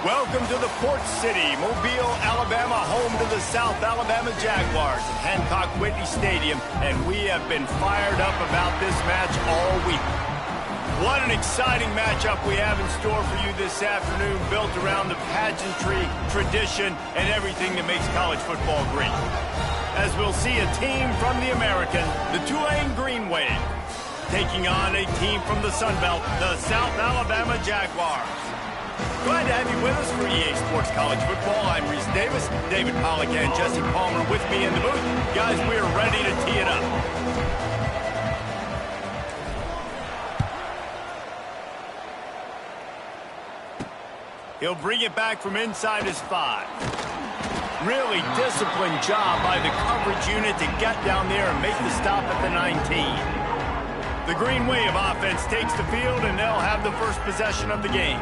Welcome to the Port City, Mobile, Alabama, home to the South Alabama Jaguars at Hancock Whitney Stadium, and we have been fired up about this match all week. What an exciting matchup we have in store for you this afternoon, built around the pageantry, tradition, and everything that makes college football great. As we'll see a team from the American, the Tulane Green Wave, taking on a team from the Sun Belt, the South Alabama Jaguars. Glad to have you with us for EA Sports College Football. I'm Reese Davis, David Pollack, and Jesse Palmer with me in the booth. Guys, we are ready to tee it up. He'll bring it back from inside his 5. Really disciplined job by the coverage unit to get down there and make the stop at the 19. The Green Wave offense takes the field, and they'll have the first possession of the game.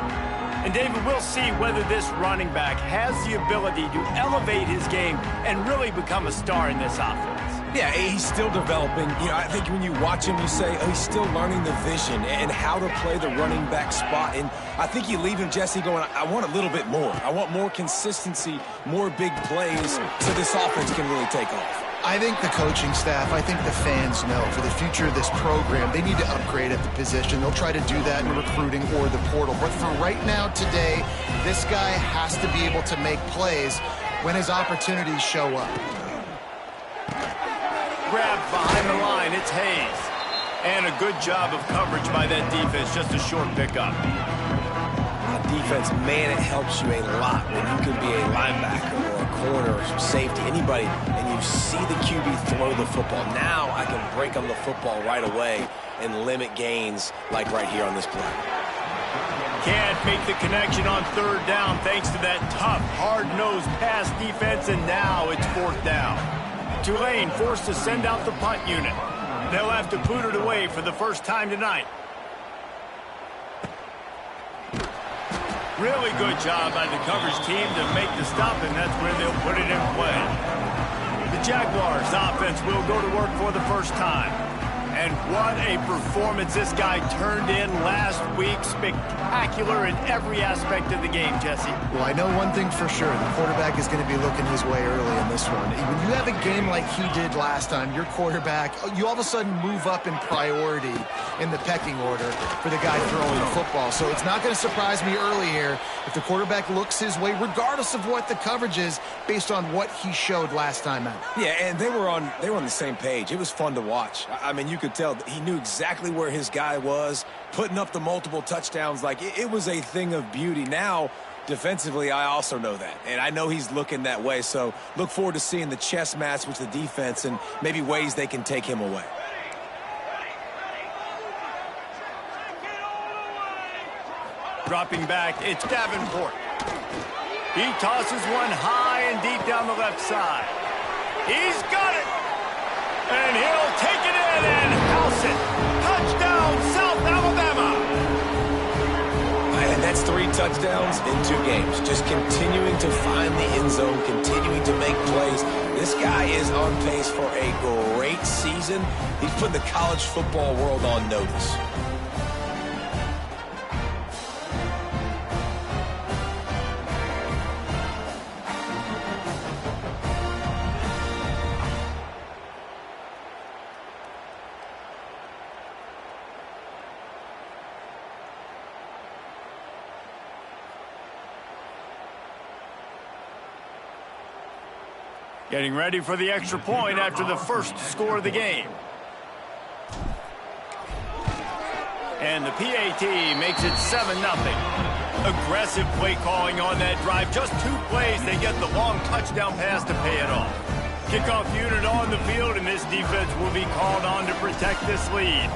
And, David, we'll see whether this running back has the ability to elevate his game and really become a star in this offense. Yeah, he's still developing. I think when you watch him, you say, oh, he's still learning the vision and how to play the running back spot. And I think you leave him, Jesse, going, I want a little bit more. I want more consistency, more big plays so this offense can really take off. I think the coaching staff, I think the fans know for the future of this program, they need to upgrade at the position. They'll try to do that in recruiting or the portal. But for right now, today, this guy has to be able to make plays when his opportunities show up. Grabbed behind the line, it's Hayes. And a good job of coverage by that defense, just a short pickup. Defense, man, it helps you a lot when you can be a linebacker or a corner or some safety, anybody, and you see the QB throw the football. Now I can break on the football right away and limit gains like right here on this play. Can't make the connection on third down thanks to that tough, hard-nosed pass defense, and now it's fourth down. Tulane forced to send out the punt unit. They'll have to put it away for the first time tonight. Really good job by the coverage team to make the stop, and that's where they'll put it in play. The Jaguars offense will go to work for the first time. And what a performance this guy turned in last week. Spectacular in every aspect of the game, Jesse. Well, I know one thing for sure. The quarterback is going to be looking his way early in this one. When you have a game like he did last time, your quarterback, you all of a sudden move up in priority in the pecking order for the guy throwing the football. So it's not going to surprise me early here if the quarterback looks his way, regardless of what the coverage is, based on what he showed last time out. Yeah, and they were on the same page. It was fun to watch. I mean, you could tell he knew exactly where his guy was, putting up the multiple touchdowns. Like, it was a thing of beauty. Now, defensively, I also know that, and I know he's looking that way. So look forward to seeing the chess match with the defense and maybe ways they can take him away. Dropping back, it's Davenport. He tosses one high and deep down the left side. He's got it! And he'll take it in and house it. Touchdown, South Alabama! And that's 3 touchdowns in 2 games. Just continuing to find the end zone, continuing to make plays. This guy is on pace for a great season. He's put the college football world on notice. Getting ready for the extra point after the first score of the game. And the PAT makes it 7-0. Aggressive play calling on that drive. Just 2 plays, they get the long touchdown pass to pay it off. Kickoff unit on the field, and this defense will be called on to protect this lead.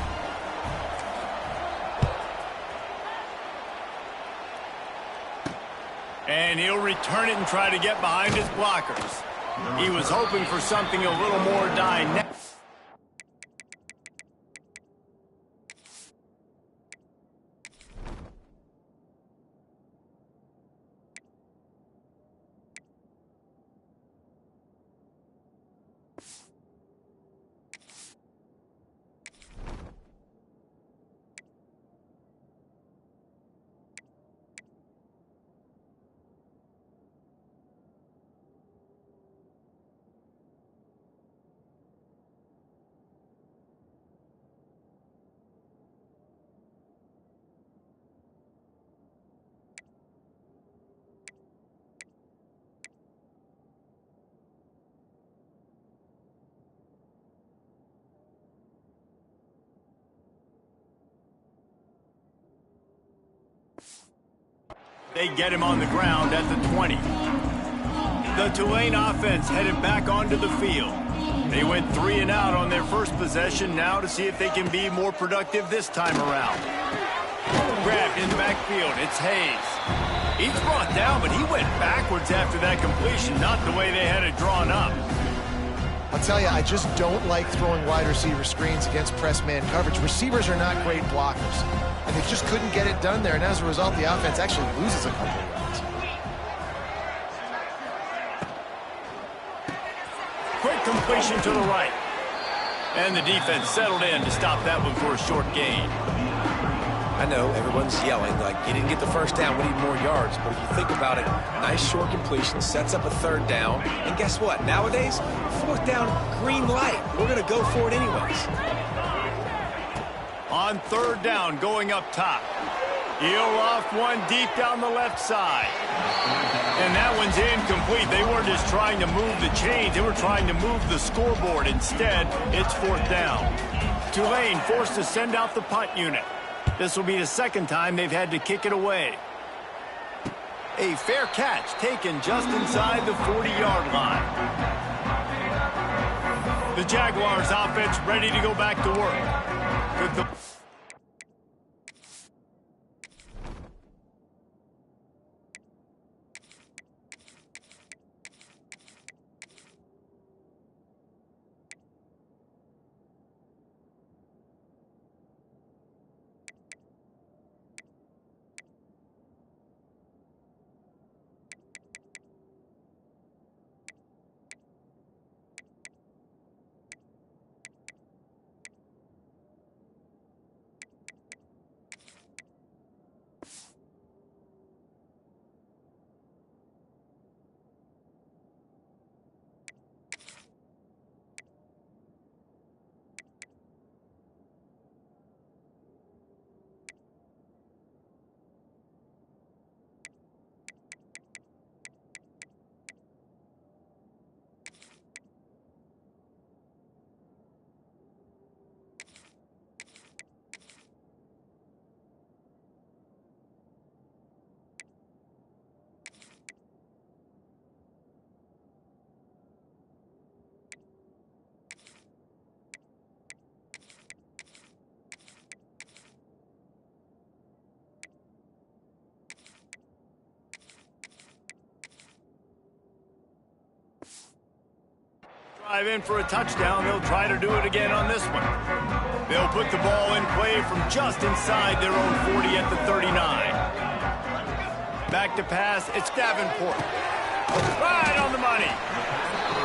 And he'll return it and try to get behind his blockers. He was hoping for something a little more dynamic. They get him on the ground at the 20. The Tulane offense headed back onto the field. They went 3 and out on their first possession, now to see if they can be more productive this time around. Grabbed in the backfield, it's Hayes. He's brought down, but he went backwards after that completion, not the way they had it drawn up. I'll tell you, I just don't like throwing wide receiver screens against press man coverage. Receivers are not great blockers, and they just couldn't get it done there, and as a result, the offense actually loses a couple of yards. Quick completion to the right. And the defense settled in to stop that one for a short gain. I know everyone's yelling like you didn't get the first down, we need more yards. But if you think about it, nice short completion sets up a 3rd down. And guess what? Nowadays, 4th down, green light. We're going to go for it anyways. On 3rd down, going up top. He'll off one deep down the left side. And that one's incomplete. They weren't just trying to move the chains. They were trying to move the scoreboard. Instead, it's 4th down. Tulane forced to send out the punt unit. This will be the 2nd time they've had to kick it away. A fair catch taken just inside the 40-yard line. The Jaguars offense ready to go back to work. Drive in for a touchdown. They'll try to do it again on this one. They'll put the ball in play from just inside their own 40 at the 39. Back to pass. It's Davenport. Right on the money.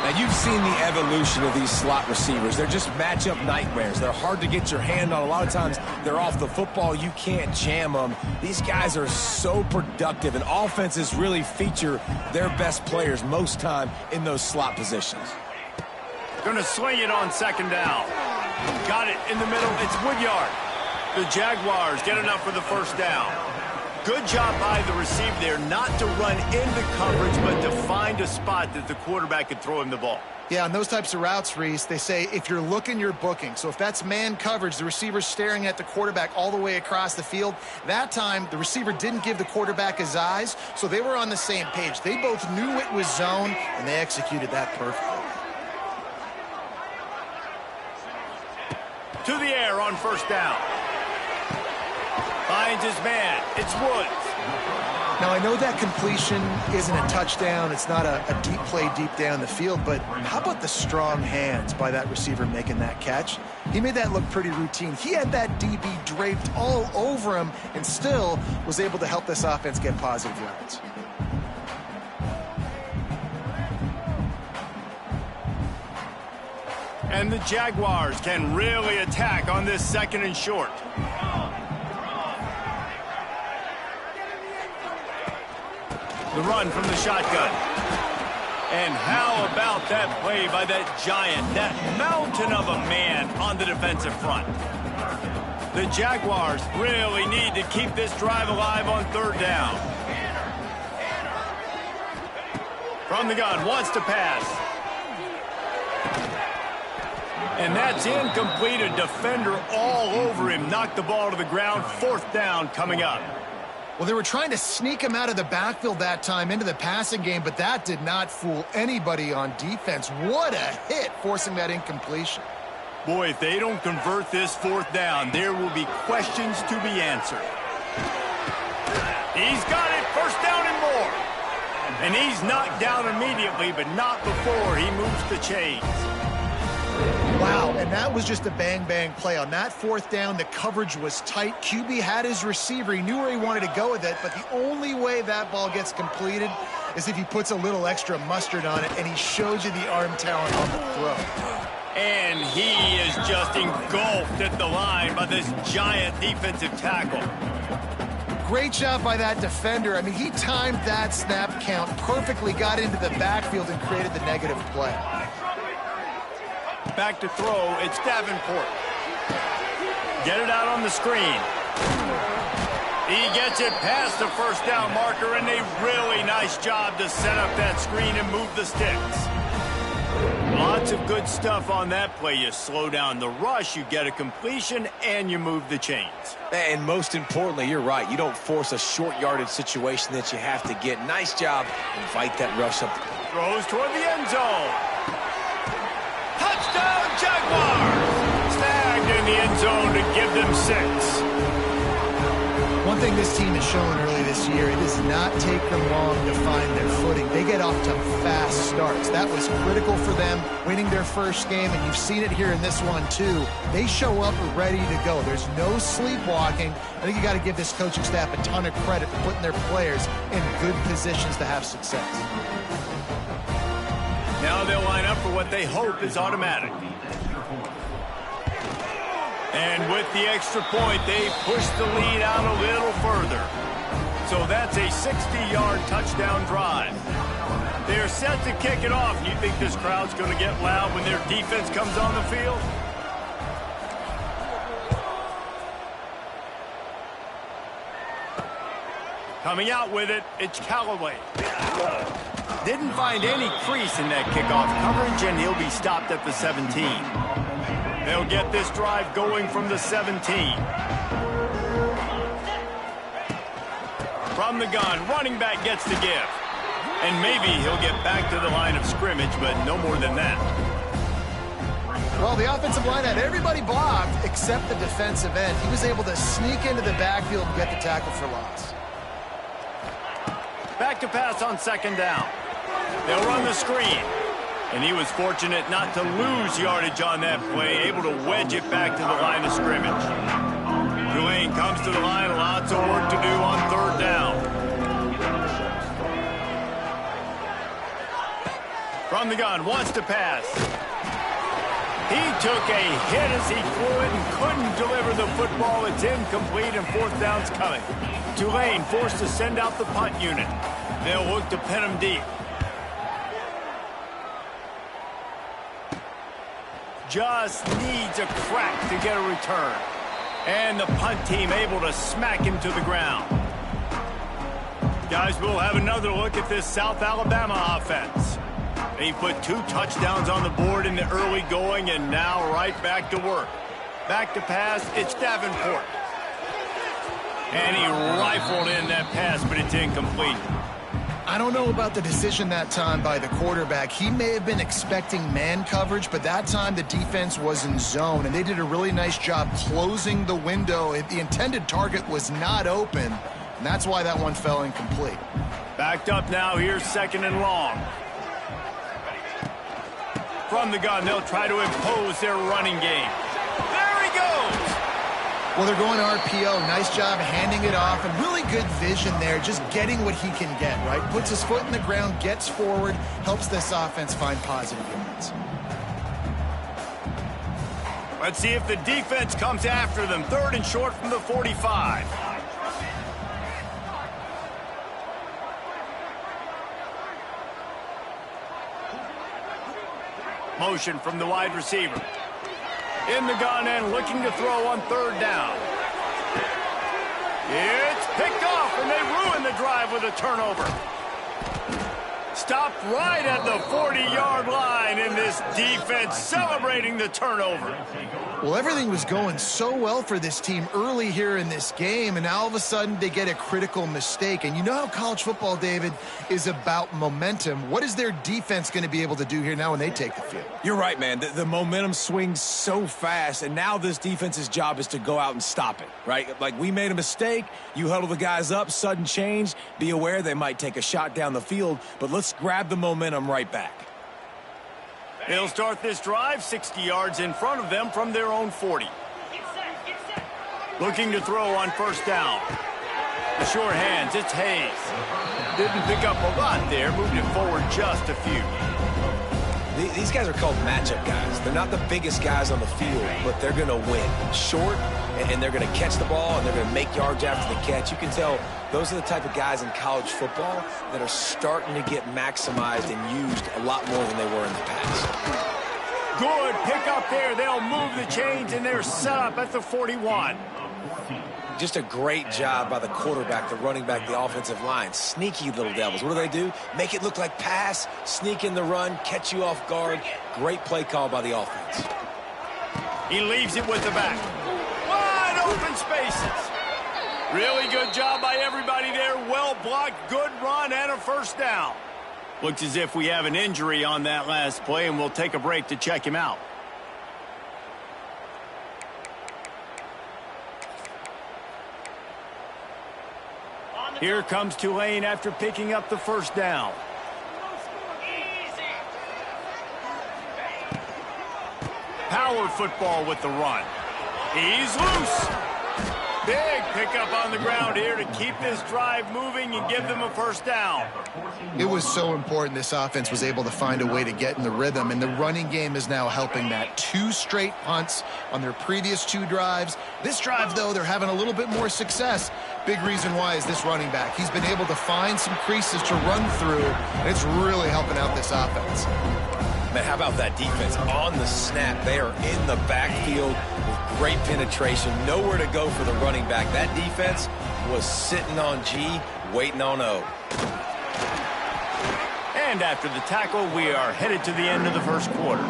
Now, you've seen the evolution of these slot receivers. They're just matchup nightmares. They're hard to get your hand on. A lot of times, they're off the football. You can't jam them. These guys are so productive, and offenses really feature their best players most time in those slot positions. Going to swing it on 2nd down. Got it in the middle. It's Woodyard. The Jaguars get enough for the 1st down. Good job by the receiver there, not to run into coverage, but to find a spot that the quarterback could throw him the ball. Yeah, on those types of routes, Reese, they say if you're looking, you're booking. So if that's man coverage, the receiver's staring at the quarterback all the way across the field. That time, the receiver didn't give the quarterback his eyes, so they were on the same page. They both knew it was zone, and they executed that perfectly. To the air on 1st down. Finds his man. It's Woods. Now, I know that completion isn't a touchdown. It's not a deep play deep down the field, but how about the strong hands by that receiver making that catch? He made that look pretty routine. He had that DB draped all over him and still was able to help this offense get positive yards. And the Jaguars can really attack on this 2nd and short. The run from the shotgun. And how about that play by that giant, that mountain of a man on the defensive front? The Jaguars really need to keep this drive alive on 3rd down. From the gun, wants to pass. And that's incomplete. A defender all over him. Knocked the ball to the ground. 4th down coming up. Well, they were trying to sneak him out of the backfield that time into the passing game, but that did not fool anybody on defense. What a hit, forcing that incompletion. Boy, if they don't convert this fourth down, there will be questions to be answered. He's got it, first down and more. And he's knocked down immediately, but not before he moves the chains. Wow, and that was just a bang-bang play. On that fourth down, the coverage was tight. QB had his receiver. He knew where he wanted to go with it, but the only way that ball gets completed is if he puts a little extra mustard on it, and he shows you the arm talent on the throw. And he is just engulfed at the line by this giant defensive tackle. Great job by that defender. I mean, he timed that snap count perfectly, got into the backfield, and created the negative play. Back to throw, it's Davenport. Get it out on the screen. He gets it past the first down marker, and a really nice job to set up that screen and move the sticks. Lots of good stuff on that play. You slow down the rush, you get a completion, and you move the chains. And most importantly, you're right. You don't force a short yardage situation that you have to get. Nice job. Invite that rush up. Throws toward the end zone. Touchdown, Jaguars! Snagged in the end zone to give them 6. One thing this team has shown early this year, it does not take them long to find their footing. They get off to fast starts. That was critical for them winning their first game, and you've seen it here in this one too. They show up ready to go. There's no sleepwalking. I think you got to give this coaching staff a ton of credit for putting their players in good positions to have success. Now they'll line up for what they hope is automatic. And with the extra point, they push the lead out a little further. So that's a 60-yard touchdown drive. They're set to kick it off. You think this crowd's going to get loud when their defense comes on the field? Coming out with it, it's Callaway. Didn't find any crease in that kickoff coverage, and he'll be stopped at the 17. They'll get this drive going from the 17. From the gun, running back gets the give. And maybe he'll get back to the line of scrimmage, but no more than that. Well, the offensive line had everybody blocked except the defensive end. He was able to sneak into the backfield and get the tackle for loss. Back to pass on second down. They'll run the screen. And he was fortunate not to lose yardage on that play, able to wedge it back to the line of scrimmage. Tulane comes to the line, lots of work to do on third down. From the gun, wants to pass. He took a hit as he threw it and couldn't deliver the football. It's incomplete and fourth down's coming. Tulane forced to send out the punt unit. They'll look to pin him deep. Just needs a crack to get a return. And the punt team able to smack him to the ground. Guys, we'll have another look at this South Alabama offense. They put 2 touchdowns on the board in the early going, and now right back to work. Back to pass, it's Davenport. And he rifled in that pass, but it's incomplete. I don't know about the decision that time by the quarterback. He may have been expecting man coverage, but that time the defense was in zone, and they did a really nice job closing the window. The intended target was not open, and that's why that one fell incomplete. Backed up now, here's second and long. From the gun, they'll try to impose their running game. There he goes! Well, they're going RPO. Nice job handing it off, and really good vision there, just getting what he can get, right? Puts his foot in the ground, gets forward, helps this offense find positive yards. Let's see if the defense comes after them. Third and short from the 45. Motion from the wide receiver. In the gun and looking to throw on third down. It's picked off, and they ruin the drive with a turnover. Stopped right at the 40-yard line, and this defense celebrating the turnover. Well, everything was going so well for this team early here in this game, and now all of a sudden they get a critical mistake. And you know how college football, David, is about momentum. What is their defense going to be able to do here now when they take the field? You're right, man. The momentum swings so fast, and now this defense's job is to go out and stop it, right? Like, we made a mistake. You huddle the guys up, sudden change. Be aware they might take a shot down the field, but let's grab the momentum right back. They'll start this drive 60 yards in front of them from their own 40. Looking to throw on first down. The short hands, it's Hayes. Didn't pick up a lot there, moved it forward just a few. These guys are called matchup guys. They're not the biggest guys on the field, but they're going to win. Short, and they're going to catch the ball, and they're going to make yards after the catch. You can tell those are the type of guys in college football that are starting to get maximized and used a lot more than they were in the past. Good pick up there. They'll move the chains, and they're set up at the 41. Just a great job by the quarterback, the running back, the offensive line. Sneaky little devils. What do? Make it look like pass, sneak in the run, catch you off guard. Great play call by the offense. He leaves it with the back. Wide open spaces. Really good job by everybody there. Well blocked, good run, and a first down. Looks as if we have an injury on that last play, and we'll take a break to check him out. Here comes Tulane after picking up the first down. Power football with the run. He's loose. Big pickup on the ground here to keep this drive moving and give them a first down. It was so important this offense was able to find a way to get in the rhythm, and the running game is now helping that. 2 straight punts on their previous 2 drives. This drive, though, they're having a little bit more success. Big reason why is this running back. He's been able to find some creases to run through, and it's really helping out this offense. Man, how about that defense? On the snap, they are in the backfield with great penetration. Nowhere to go for the running back. That defense was sitting on G, waiting on O. And after the tackle, we are headed to the end of the first quarter.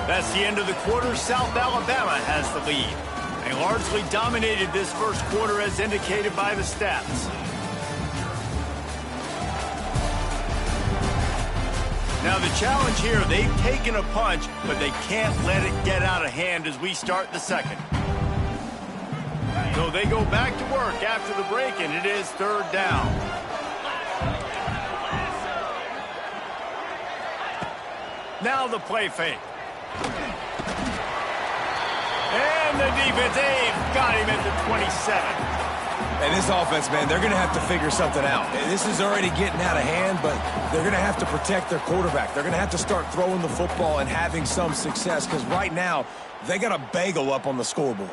That's the end of the quarter. South Alabama has the lead. They largely dominated this first quarter as indicated by the stats. Now the challenge here, they've taken a punch, but they can't let it get out of hand as we start the second. So they go back to work after the break, and it is third down. Now the play fake. And the defense, they've got him at the 27. And this offense, man, they're going to have to figure something out. This is already getting out of hand, but they're going to have to protect their quarterback. They're going to have to start throwing the football and having some success, because right now, they got a bagel up on the scoreboard.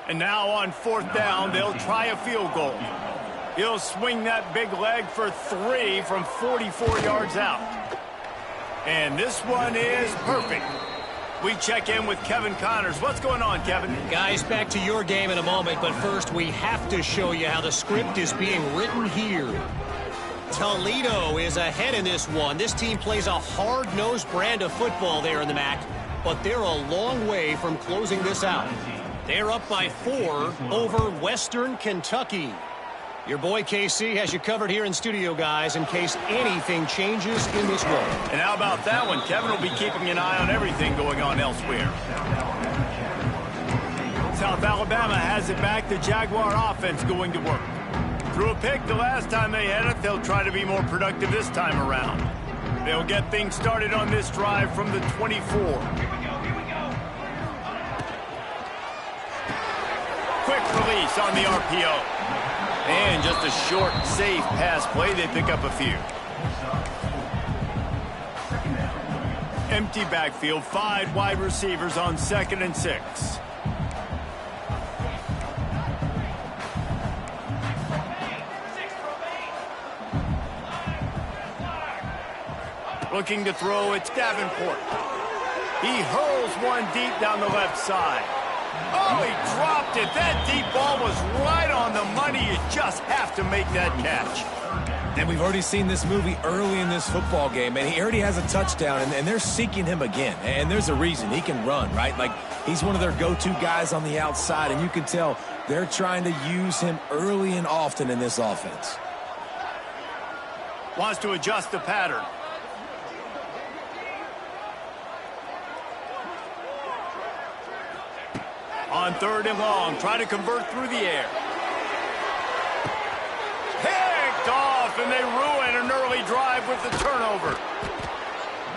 And now on fourth down, they'll try a field goal. He'll swing that big leg for 3 from 44 yards out. And this one is perfect. We check in with Kevin Connors. What's going on, Kevin? Guys, back to your game in a moment, but first we have to show you how the script is being written here. Toledo is ahead in this one. This team plays a hard-nosed brand of football there in the MAC, but they're a long way from closing this out. They're up by 4 over Western Kentucky. Your boy KC has you covered here in studio, guys, in case anything changes in this one. And how about that one? Kevin will be keeping an eye on everything going on elsewhere. South Alabama has it back. The Jaguar offense going to work. Threw a pick the last time they had it. They'll try to be more productive this time around. They'll get things started on this drive from the 24. Quick release on the RPO. And just a short, safe pass play. They pick up a few. Empty backfield, 5 wide receivers on 2nd and 6. Looking to throw, it's Davenport. He hurls one deep down the left side. Oh, he dropped it. That deep ball was right on the money. You just have to make that catch. And we've already seen this movie early in this football game, and he already has a touchdown, and they're seeking him again. And there's a reason. He can run, right? Like, he's one of their go-to guys on the outside, and you can tell they're trying to use him early and often in this offense. Wants to adjust the pattern. On 3rd and long, try to convert through the air. Picked off, and they ruin an early drive with the turnover.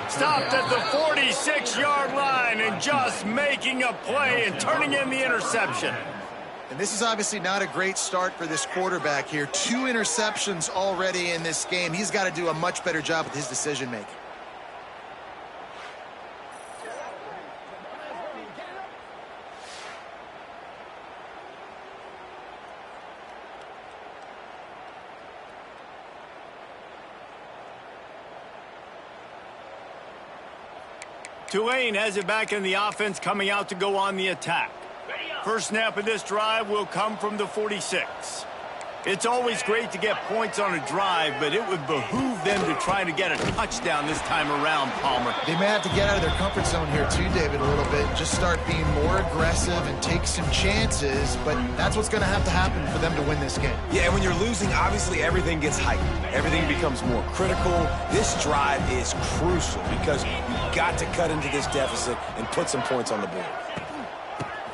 Stopped at the 46-yard line and just making a play and turning in the interception. And this is obviously not a great start for this quarterback here. 2 interceptions already in this game. He's got to do a much better job with his decision-making. Tulane has it back in the offense, coming out to go on the attack. First snap of this drive will come from the 46. It's always great to get points on a drive, but it would behoove them to try to get a touchdown this time around, Palmer. They may have to get out of their comfort zone here too, David, a little bit. Just start being more aggressive and take some chances, but that's what's going to happen for them to win this game. Yeah, and when you're losing, obviously everything gets heightened. Everything becomes more critical. This drive is crucial because you've got to cut into this deficit and put some points on the board.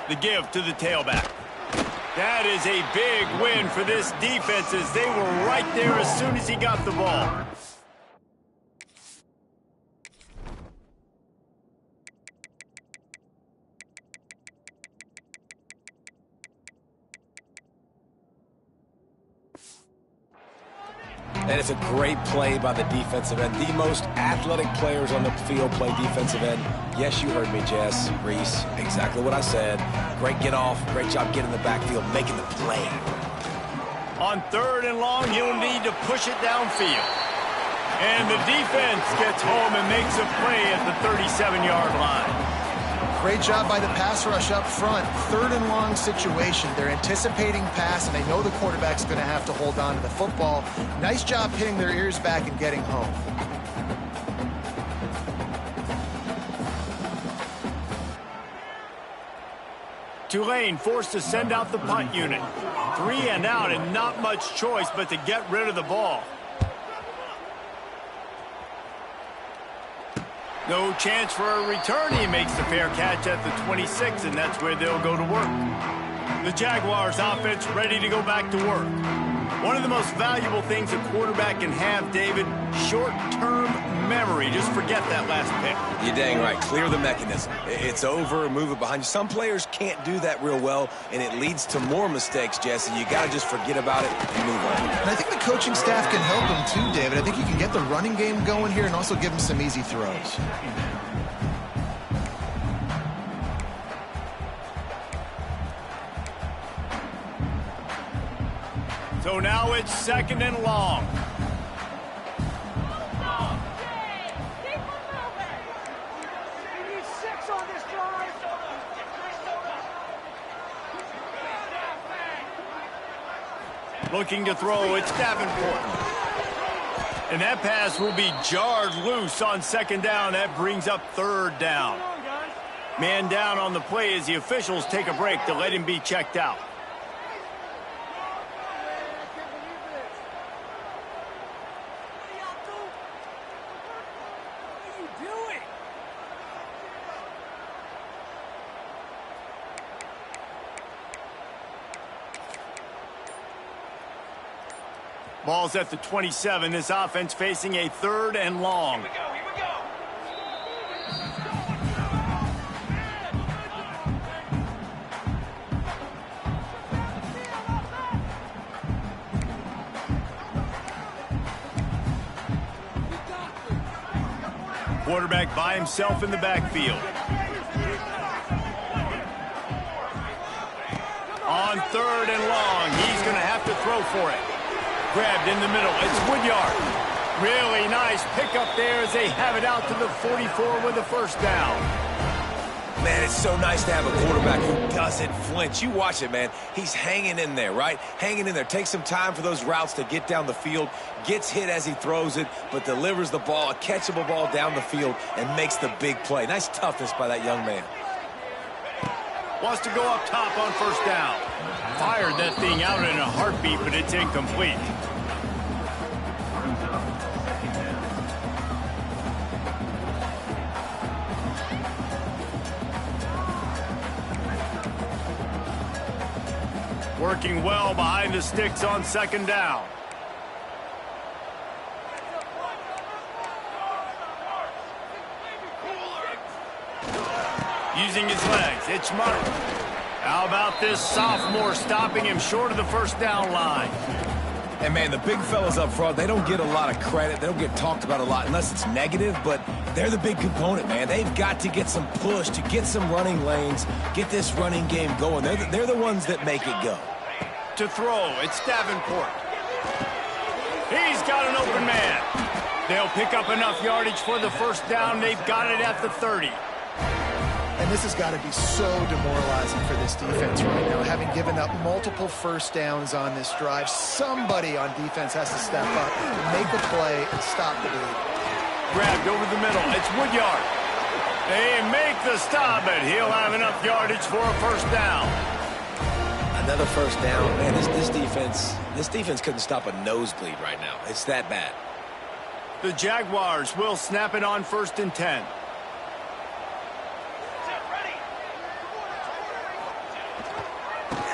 The give to the tailback. That is a big win for this defense as they were right there as soon as he got the ball. And it's a great play by the defensive end. The most athletic players on the field play defensive end. Yes, you heard me, Jess, Reese. Exactly what I said. Great get off. Great job getting in the backfield, making the play. On 3rd and long, he'll need to push it downfield. And the defense gets home and makes a play at the 37-yard line. Great job by the pass rush up front. 3rd and long situation. They're anticipating pass, and they know the quarterback's going to have to hold on to the football. Nice job hitting their ears back and getting home. Tulane forced to send out the punt unit. 3 and out and not much choice but to get rid of the ball. No chance for a return. He makes the fair catch at the 26, and that's where they'll go to work. The Jaguars offense ready to go back to work. One of the most valuable things a quarterback can have, David, short-term memory. Just forget that last pick. You're dang right. Clear the mechanism. It's over, move it behind you. Some players can't do that real well, and it leads to more mistakes, Jesse. You got to just forget about it and move on. And I think the coaching staff can help him too, David. I think you can get the running game going here and also give him some easy throws. So now it's 2nd and long. Looking to throw, it's Davenport. And that pass will be jarred loose on 2nd down. That brings up 3rd down. Man down on the play as the officials take a break to let him be checked out. Ball's at the 27. This offense facing a 3rd and long. Here we go. Quarterback by himself in the backfield. On 3rd and long, he's going to have to throw for it. Grabbed in the middle. It's Woodyard. Really nice pickup there as they have it out to the 44 with a first down. Man, it's so nice to have a quarterback who doesn't flinch. You watch it, man. He's hanging in there, right? Hanging in there. Takes some time for those routes to get down the field. Gets hit as he throws it, but delivers the ball, a catchable ball down the field, and makes the big play. Nice toughness by that young man. Wants to go up top on first down. Fired that thing out in a heartbeat, but it's incomplete. Working well behind the sticks on second down. Using his legs, it's Martin. How about this sophomore stopping him short of the first down line? And, man, the big fellas up front, they don't get a lot of credit. They don't get talked about a lot unless it's negative, but they're the big component, man. They've got to get some push, to get some running lanes, get this running game going. They're the ones that make it go. To throw, it's Davenport. He's got an open man. They'll pick up enough yardage for the first down. They've got it at the 30. And this has got to be so demoralizing for this defense right now. Having given up multiple first downs on this drive, somebody on defense has to step up, make a play, and stop the lead. Grabbed over the middle. It's Woodyard. They make the stop, but he'll have enough yardage for a first down. Another first down. Man, this defense couldn't stop a nosebleed right now. It's that bad. The Jaguars will snap it on 1st and 10.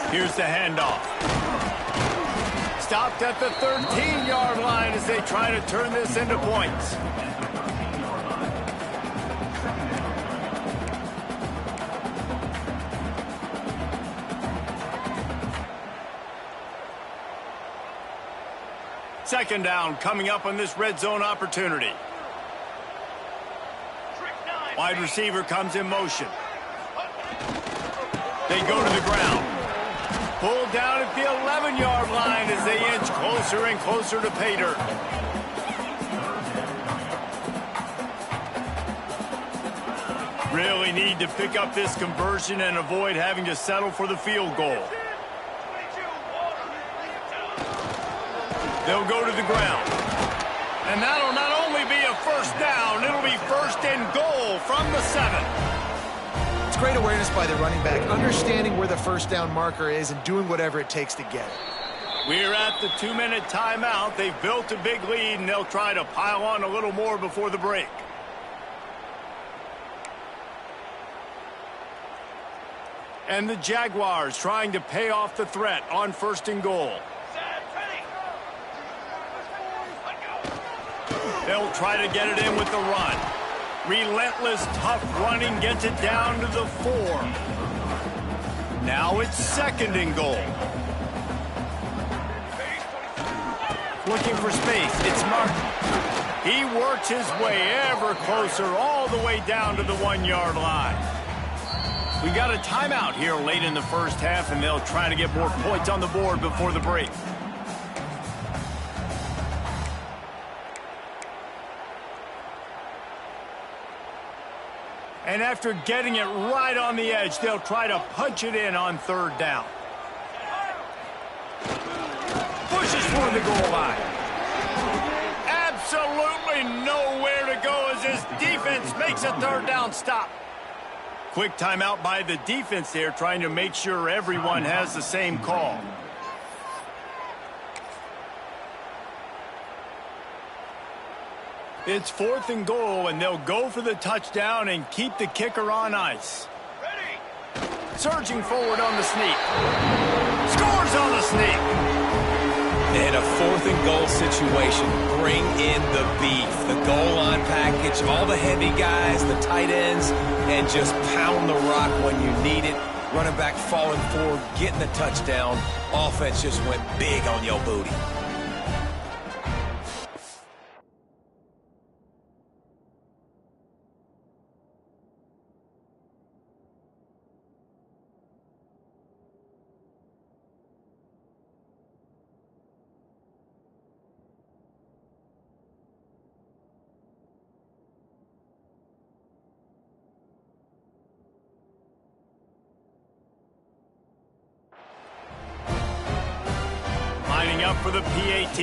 Here's the handoff. Stopped at the 13-yard line as they try to turn this into points. Second down coming up on this red zone opportunity. Wide receiver comes in motion. They go to the ground. Pulled down at the 11-yard line as they inch closer and closer to pay dirt. Really need to pick up this conversion and avoid having to settle for the field goal. They'll go to the ground. And that'll not only be a first down, it'll be 1st and goal from the 7. It's great awareness by the running back, understanding where the first down marker is and doing whatever it takes to get it. We're at the 2-minute timeout. They've built a big lead, and they'll try to pile on a little more before the break. And the Jaguars trying to pay off the threat on 1st and goal. They'll try to get it in with the run. Relentless, tough running gets it down to the 4. Now it's 2nd and goal. Looking for space. It's Martin. He works his way ever closer all the way down to the 1-yard line. We got a timeout here late in the first half, and they'll try to get more points on the board before the break. And after getting it right on the edge, they'll try to punch it in on 3rd down. Pushes for the goal line. Absolutely nowhere to go as his defense makes a 3rd down stop. Quick timeout by the defense there, trying to make sure everyone has the same call. It's 4th and goal, and they'll go for the touchdown and keep the kicker on ice. Surging forward on the sneak. Scores on the sneak. In a 4th and goal situation, bring in the beef. The goal line package, all the heavy guys, the tight ends, and just pound the rock when you need it. Running back falling forward, getting the touchdown. Offense just went big on your booty. lining up for the PAT.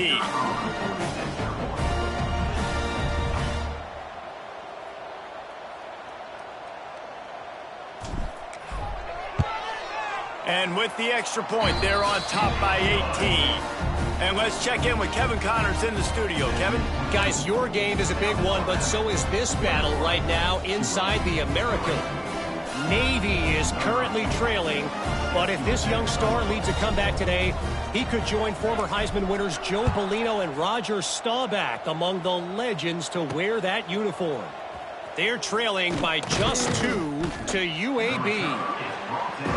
And with the extra point, they're on top by 18. And let's check in with Kevin Connors in the studio. Kevin? Guys, your game is a big one, but so is this battle right now inside the American. Navy is currently trailing, but if this young star leads a comeback today, he could join former Heisman winners Joe Bellino and Roger Staubach among the legends to wear that uniform. They're trailing by just 2 to UAB.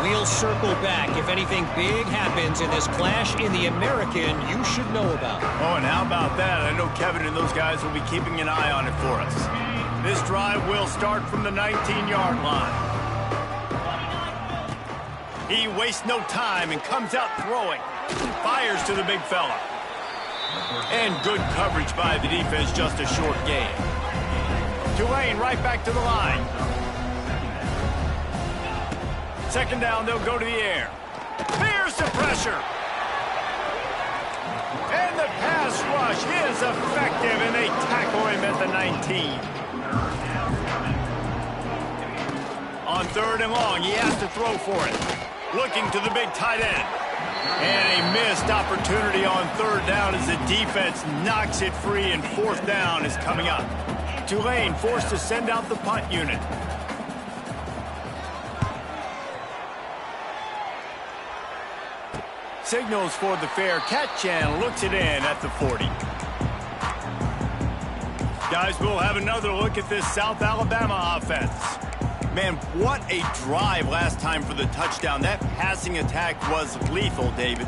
We'll circle back if anything big happens in this clash in the American you should know about. Oh, and how about that? I know Kevin and those guys will be keeping an eye on it for us. This drive will start from the 19-yard line. He wastes no time and comes out throwing. Fires to the big fella. And good coverage by the defense, just a short gain. Tulane right back to the line. Second down, they'll go to the air. Fears the pressure. And the pass rush is effective, and they tackle him at the 19. On 3rd and long, he has to throw for it. Looking to the big tight end. And a missed opportunity on 3rd down as the defense knocks it free, and 4th down is coming up. Tulane forced to send out the punt unit. Signals for the fair catch and looks it in at the 40. Guys, we'll have another look at this South Alabama offense. Man, what a drive last time for the touchdown. That passing attack was lethal, David.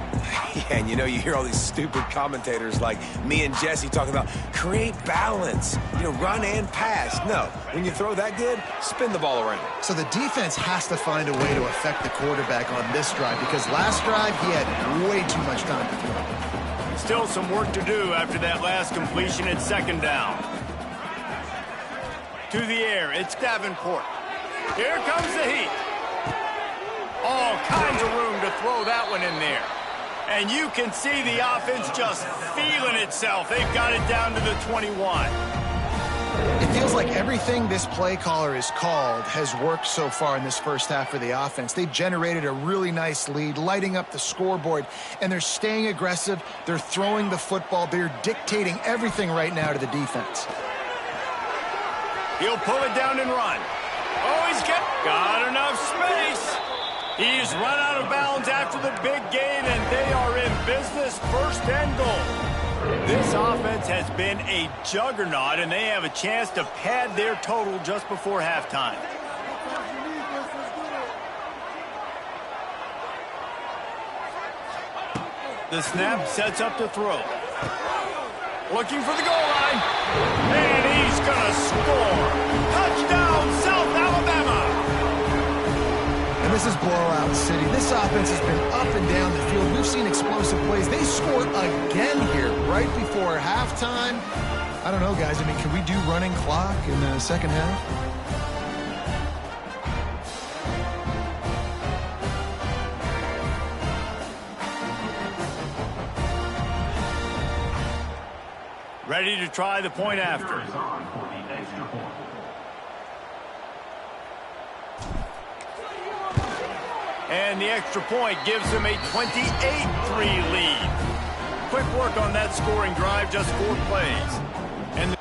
Yeah, and you know, you hear all these stupid commentators like me and Jesse talking about create balance, run and pass. No, when you throw that good, spin the ball around. So the defense has to find a way to affect the quarterback on this drive, because last drive he had way too much time to throw. Still some work to do after that last completion at 2nd down. To the air, it's Davenport. Here comes the heat. All kinds of room to throw that one in there. And you can see the offense just feeling itself. They've got it down to the 21. It feels like everything this play caller has called has worked so far in this first half for the offense. They've generated a really nice lead, lighting up the scoreboard, and they're staying aggressive. They're throwing the football. They're dictating everything right now to the defense. He'll pull it down and run. Oh, he's got enough space. He's run out of bounds after the big gain, and they are in business, 1st and goal. This offense has been a juggernaut, and they have a chance to pad their total just before halftime. The snap sets up to throw. Looking for the goal line. And he's going to score. Touchdown, South Alabama. And this is blowout city. This offense has been up and down the field. We've seen explosive plays. They scored again here right before halftime. I don't know, guys. I mean, can we do running clock in the second half? Ready to try the point after. And the extra point gives them a 28-3 lead. Quick work on that scoring drive, just 4 plays. And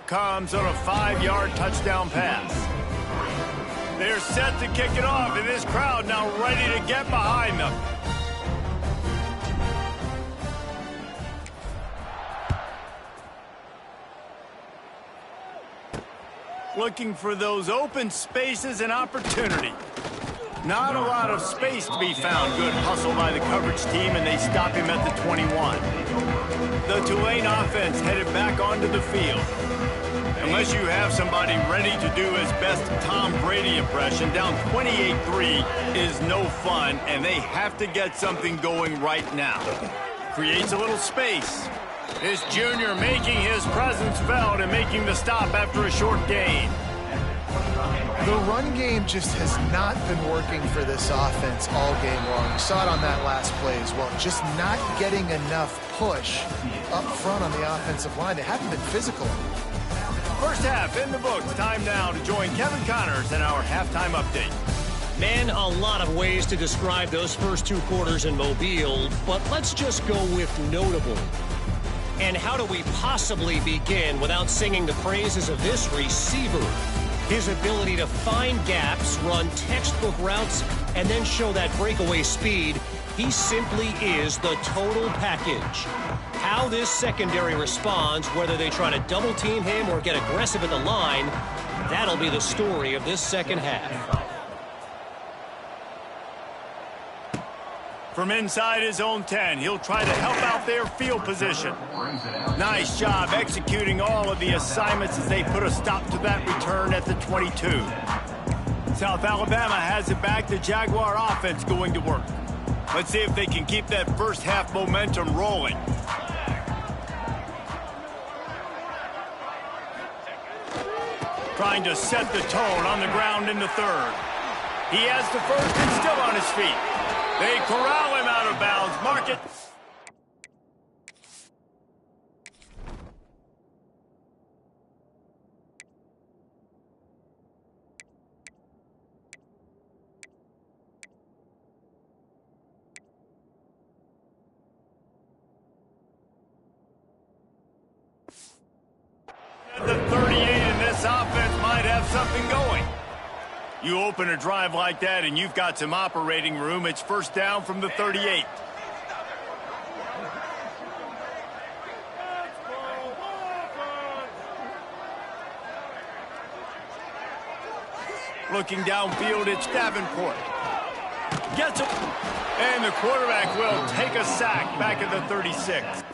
comes on a 5-yard touchdown pass. They're set to kick it off, and this crowd now ready to get behind them. Looking for those open spaces and opportunity. Not a lot of space to be found. Good hustle by the coverage team, and they stop him at the 21. The Tulane offense headed back onto the field. Unless you have somebody ready to do his best Tom Brady impression, down 28-3 is no fun, and they have to get something going right now. Creates a little space. This junior making his presence felt and making the stop after a short gain. The run game just has not been working for this offense all game long. You saw it on that last play as well. Just not getting enough push up front on the offensive line. They haven't been physical. First half in the books. Time now to join Kevin Connors in our halftime update. Man, a lot of ways to describe those first 2 quarters in Mobile, but let's just go with notable. And how do we possibly begin without singing the praises of this receiver? His ability to find gaps, run textbook routes, and then show that breakaway speed. He simply is the total package. How this secondary responds, whether they try to double-team him or get aggressive at the line, that'll be the story of this second half. From inside his own 10, he'll try to help out their field position. Nice job executing all of the assignments as they put a stop to that return at the 22. South Alabama has it back. The Jaguar offense going to work. Let's see if they can keep that first half momentum rolling. Trying to set the tone on the ground in the third. He has the first and still on his feet. They corral him out of bounds. Mark it. At the 38, and this offense might have something going. You open a drive like that and you've got some operating room. It's first down from the 38. Looking downfield, it's Davenport. Gets it. And the quarterback will take a sack back at the 36.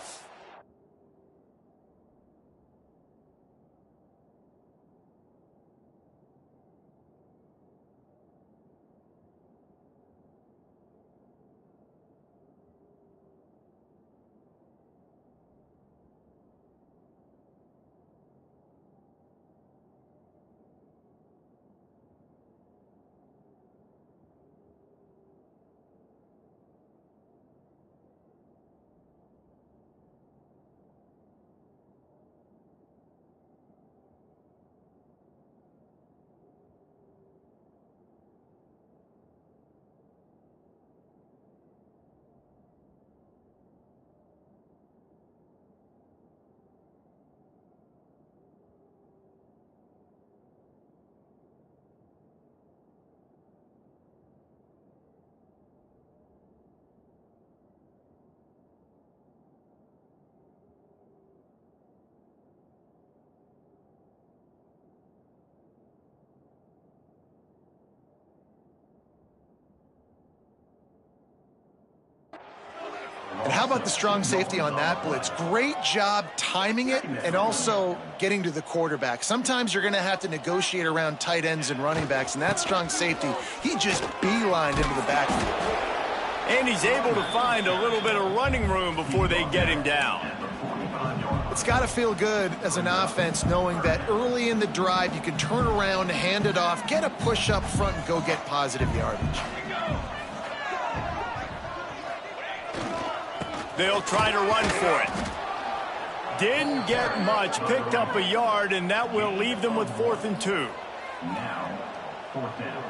And how about the strong safety on that blitz? Great job timing it and also getting to the quarterback. Sometimes you're going to have to negotiate around tight ends and running backs, and that strong safety, he just beelined into the backfield. And he's able to find a little bit of running room before they get him down. It's got to feel good as an offense knowing that early in the drive you can turn around, hand it off, get a push up front, and go get positive yardage. They'll try to run for it. Didn't get much, picked up a yard, and that will leave them with 4th and 2.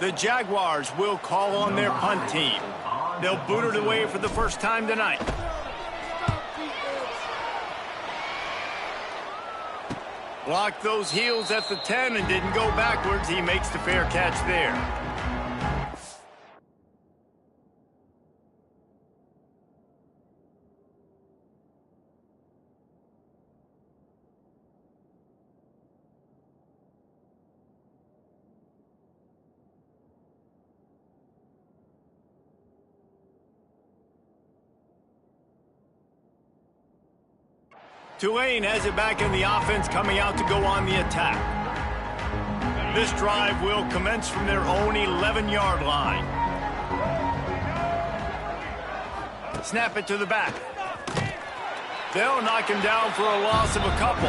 The Jaguars will call on their punt team. They'll boot it away for the first time tonight. Blocked those heels at the 10 and didn't go backwards. He makes the fair catch there. Tulane has it back in the offense, coming out to go on the attack. This drive will commence from their own 11-yard line. Snap it to the back. They'll knock him down for a loss of a couple.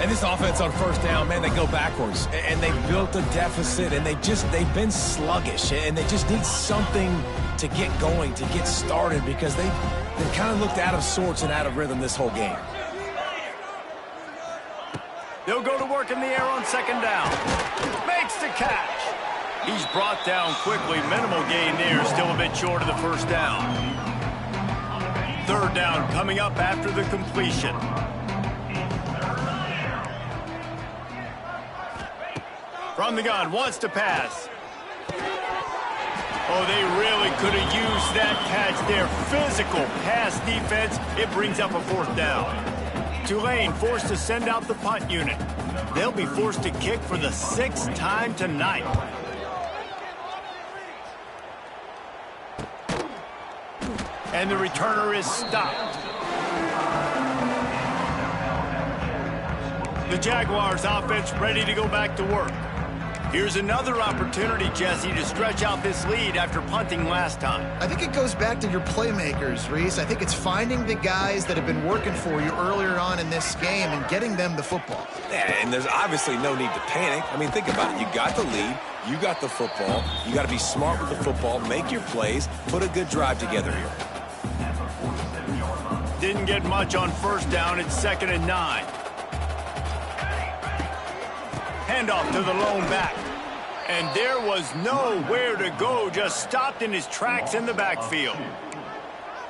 And this offense on first down, man, they go backwards. And they built a deficit, and they've been sluggish. And they just need something to get going, to get started, because they've kind of looked out of sorts and out of rhythm this whole game. They'll go to work in the air on second down. Makes the catch. He's brought down quickly. Minimal gain there, still a bit short of the first down. Third down coming up after the completion. From the gun, wants to pass. Oh, they really could have used that catch there. Physical pass defense. It brings up a fourth down. Tulane forced to send out the punt unit. They'll be forced to kick for the 6th time tonight. And the returner is stopped. The Jaguars offense ready to go back to work. Here's another opportunity, Jesse, to stretch out this lead after punting last time. I think it goes back to your playmakers, Reese. I think it's finding the guys that have been working for you earlier on in this game and getting them the football. Yeah, and there's obviously no need to panic. I mean, think about it. You got the lead. You got the football. You got to be smart with the football, make your plays, put a good drive together here. Didn't get much on first down. It's 2nd and 9. Handoff to the lone back. And there was nowhere to go, just stopped in his tracks in the backfield.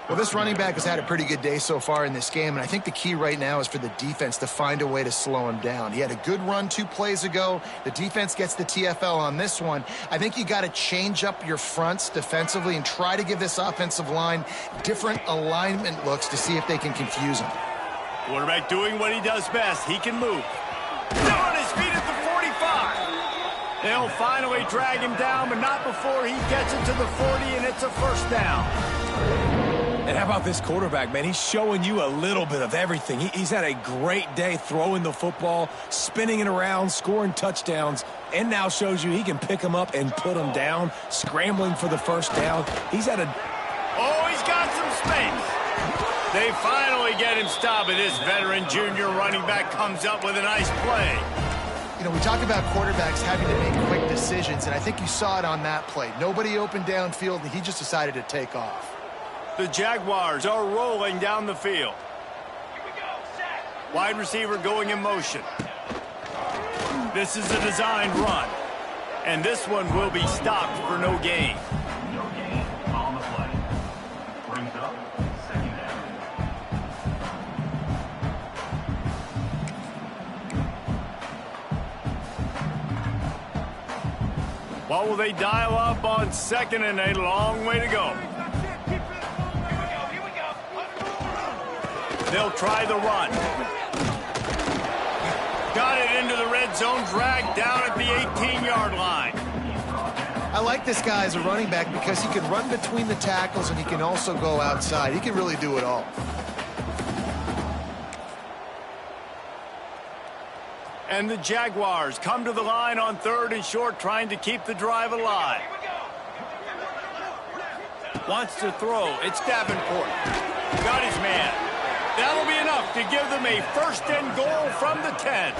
Well, this running back has had a pretty good day so far in this game, and I think the key right now is for the defense to find a way to slow him down. He had a good run 2 plays ago. The defense gets the TFL on this one. I think you got to change up your fronts defensively and try to give this offensive line different alignment looks to see if they can confuse him. Quarterback doing what he does best. He can move. Still on his feet at the 45. They'll finally drag him down, but not before he gets it to the 40, and it's a first down. And how about this quarterback, man? He's showing you a little bit of everything. He's had a great day throwing the football, spinning it around, scoring touchdowns, and now shows you he can pick them up and put them down, scrambling for the first down. He's had a... Oh, he's got some space. They finally get him stopped, and this veteran junior running back comes up with a nice play. You know, we talk about quarterbacks having to make quick decisions, and I think you saw it on that play. Nobody opened downfield, and he just decided to take off. The Jaguars are rolling down the field. Wide receiver going in motion. This is a designed run, and this one will be stopped for no gain. What will they dial up on 2nd and a long way to go? They'll try the run. Got it into the red zone, dragged down at the 18-yard line. I like this guy as a running back because he can run between the tackles and he can also go outside. He can really do it all. And the Jaguars come to the line on 3rd and short, trying to keep the drive alive. Wants to throw. It's Davenport. Got his man. That'll be enough to give them a 1st and goal from the 10.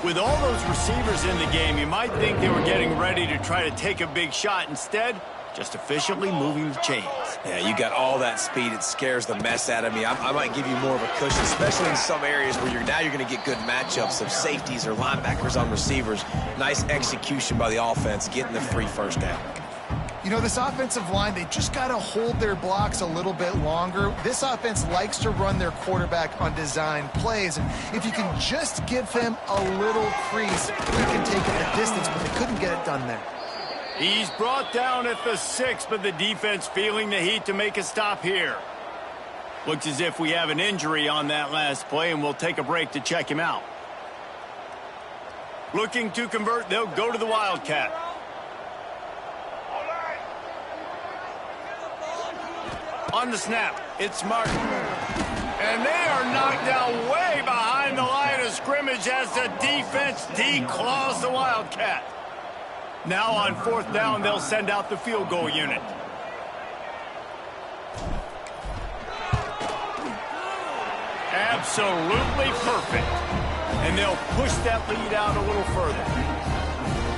With all those receivers in the game, you might think they were getting ready to try to take a big shot. Instead, just efficiently moving the chains. Yeah, you got all that speed. It scares the mess out of me. I might give you more of a cushion, especially in some areas where you're going to get good matchups of safeties or linebackers on receivers. Nice execution by the offense, getting the free first down. You know, this offensive line, they just got to hold their blocks a little bit longer. This offense likes to run their quarterback on design plays, and if you can just give him a little crease, you can take it the distance, but they couldn't get it done there. He's brought down at the 6, but the defense feeling the heat to make a stop here. Looks as if we have an injury on that last play, and we'll take a break to check him out. Looking to convert, they'll go to the Wildcat. On the snap, it's Martin. And they are knocked down way behind the line of scrimmage as the defense declaws the Wildcat. Now on 4th down, they'll send out the field goal unit. Absolutely perfect. And they'll push that lead out a little further.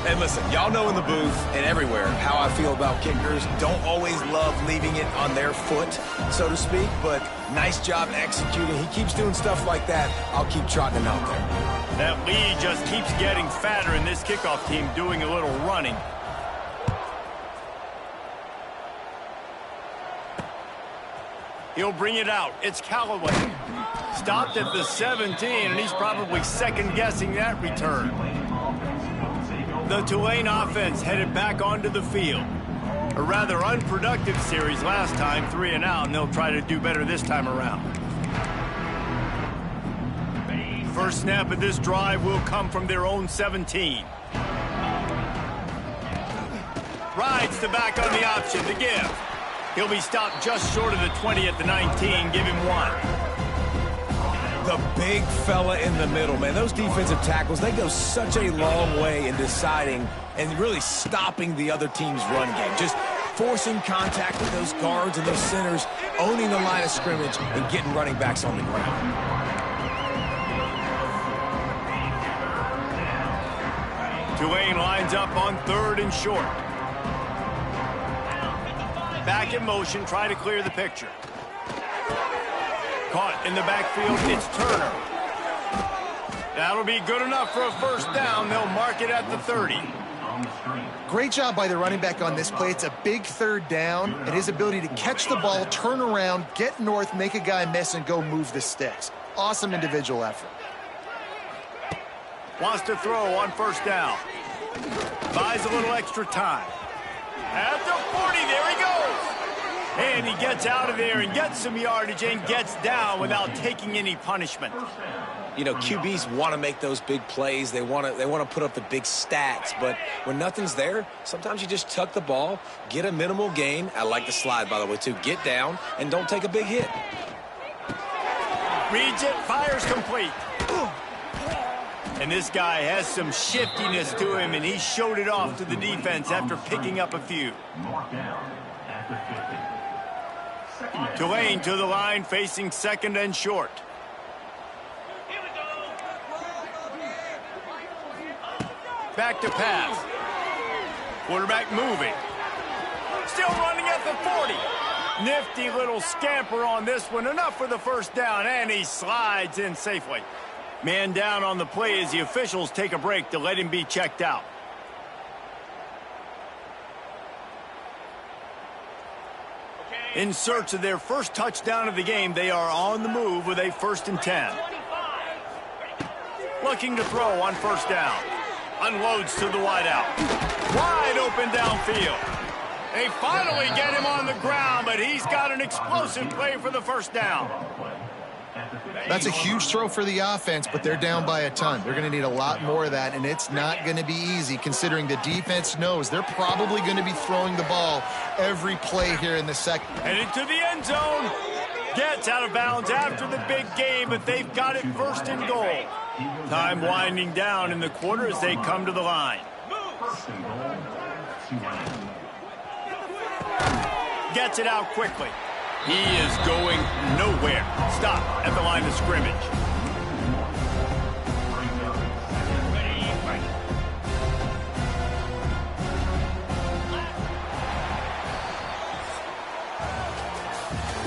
And listen, y'all know in the booth and everywhere how I feel about kickers. Don't always love leaving it on their foot, so to speak, but nice job executing. He keeps doing stuff like that. I'll keep trotting him out there. That lead just keeps getting fatter, and this kickoff team doing a little running. He'll bring it out. It's Callaway. Stopped at the 17, and he's probably second-guessing that return. The Tulane offense headed back onto the field. A rather unproductive series last time, 3 and out, and they'll try to do better this time around. First snap of this drive will come from their own 17. Rides the back on the option to give. He'll be stopped just short of the 20 at the 19. Give him 1. The big fella in the middle, man. Those defensive tackles, they go such a long way in deciding and really stopping the other team's run game. Just forcing contact with those guards and those centers, owning the line of scrimmage, and getting running backs on the ground. Tulane lines up on 3rd and short. Back in motion, try to clear the picture. Caught in the backfield, it's Turner. That'll be good enough for a first down. They'll mark it at the 30. Great job by the running back on this play. It's a big 3rd down, and his ability to catch the ball, turn around, get north, make a guy miss, and go move the sticks. Awesome individual effort. Wants to throw on 1st down. Buys a little extra time. At the 40, there he goes. And he gets out of there and gets some yardage and gets down without taking any punishment. You know, QBs want to make those big plays. They want to put up the big stats. But when nothing's there, sometimes you just tuck the ball, get a minimal gain. I like the slide, by the way, too. Get down and don't take a big hit. Reads it, fires complete. And this guy has some shiftiness to him, and he showed it off to the defense after picking up a few. Tulane to the line, facing 2nd and short. Back to pass. Quarterback moving. Still running at the 40. Nifty little scamper on this one. Enough for the first down, and he slides in safely. Man down on the play as the officials take a break to let him be checked out. In search of their first touchdown of the game, they are on the move with a 1st and 10. Looking to throw on 1st down. Unloads to the wideout. Wide open downfield. They finally get him on the ground, but he's got an explosive play for the 1st down. That's a huge throw for the offense, but they're down by a ton. They're going to need a lot more of that, and it's not going to be easy considering the defense knows they're probably going to be throwing the ball every play here in the second. Headed to the end zone. Gets out of bounds after the big game, but they've got it 1st and goal. Time winding down in the quarter as they come to the line. Gets it out quickly. He is going nowhere. Stop at the line of scrimmage.